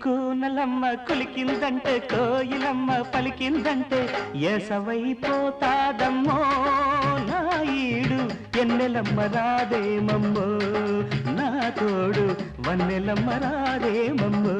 కూనలమ్మ కులికిందంటే కోయిలమ్మ పలికిందంటే ఏసవైపోతాదమ్మో నాయుడు ఎన్నెలమ్మ రాదేమమ్మో నా తోడు వన్నెలమ్మ రాదేమమ్మో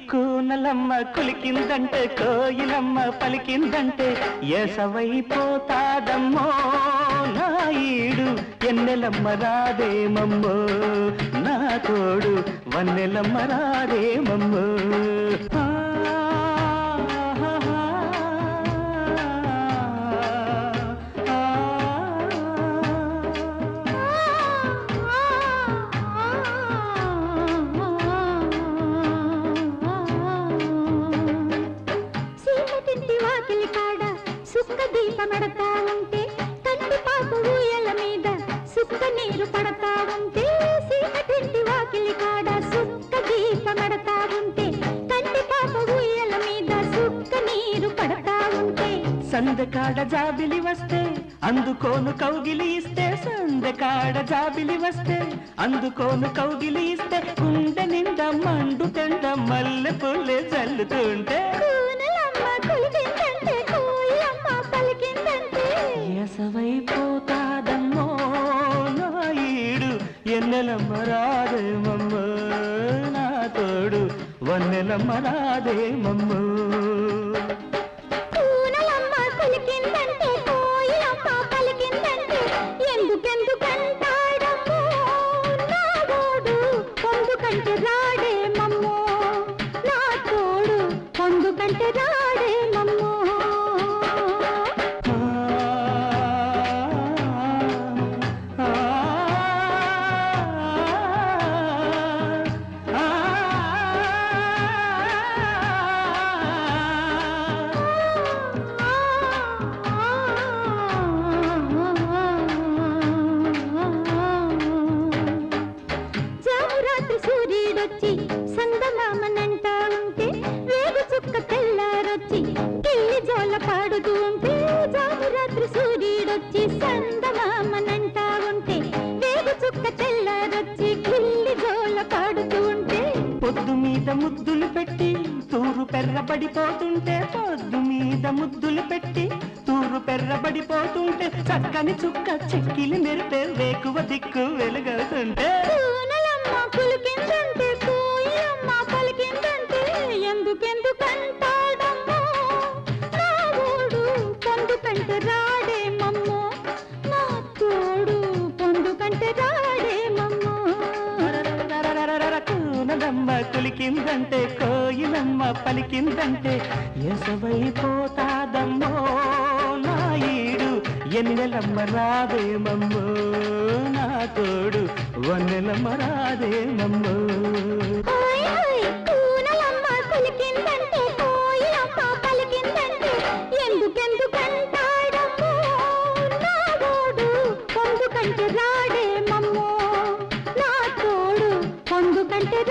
కూనలమ్మ కులికిందంటే కోయిలమ్మ పలికిందంటే ఏసవైపోతాదమ్మో నాయుడు ఎన్నెలమ్మ రాదేమమ్మో నా తోడు వన్నెలమ్మ రాదేమమ్మో సుక్క దీపమెడతా ఉంటే కంటి పాపు ఊయల మీద సుక్క నీరు పడతా ఉంటే సీకటింటి వాకిలి కాడ సుక్క దీపమెడతా ఉంటే కంటి పాపు ఊయల మీద సుక్క నీరు పడతా ఉంటే సందకాడ జాబిలి వస్తే అందుకోను కౌగిలి ఇస్తే సందకాడ జాబిలి వస్తే అందుకోను కౌగిలి ఇస్తే గుండె నిండా మండు తెండ మల్లె పుల్లె చల్లుతుంటే ఏసవైపోతాదమ్మో నాయుడు ఎన్నెలమ్మ రాదేమమ్మో నా తోడు వన్నెలమ్మ రాదేమమ్మో సందమామనంటా ఉంటే వేగు చుక్క తెల్లారొచ్చి కిల్లి జోల పాడుతూ ఉంటే జామురాత్రి సూర్యుడొచ్చి సందమామనంటా ఉంటే వేగు చుక్క తెల్లారొచ్చి కిల్లి జోల పాడుతూ ఉంటే పొద్దు మీద ముద్దులు పెట్టి తూరు పెర్రబడిపోతుంటే పొద్దు మీద ముద్దులు పెట్టి తూరు పెర్రబడిపోతుంటే చక్కని చుక్క చెక్కిలి మెరిపే వేకువ దిక్కు వెలుగవుతుంటే పులికిందంటే కోయిలమ్మ పలికిందంటే ఎందుకంటాడమ్మో నా ఓడు పొందుకంటే రాడేమమ్మో నా తోడు పొందుకంటే రాడేమమ్మో కూనలమ్మ కులికిందంటే కోయిలమ్మ పలికిందంటే ఏసవైపోతాదమ్మో నాయుడు ఎన్నెలమ్మ రాదేమమ్మో నా తోడు వన్నెలమ్మ రాదేమమ్మో కూనలమ్మ కులికిందంటే కోయిలమ్మ పలికిందంటే ఎందుకంటాడమ్మో నా తోడు పొందుకంటే రాడేమమ్మో నా తోడు పొందుకంటే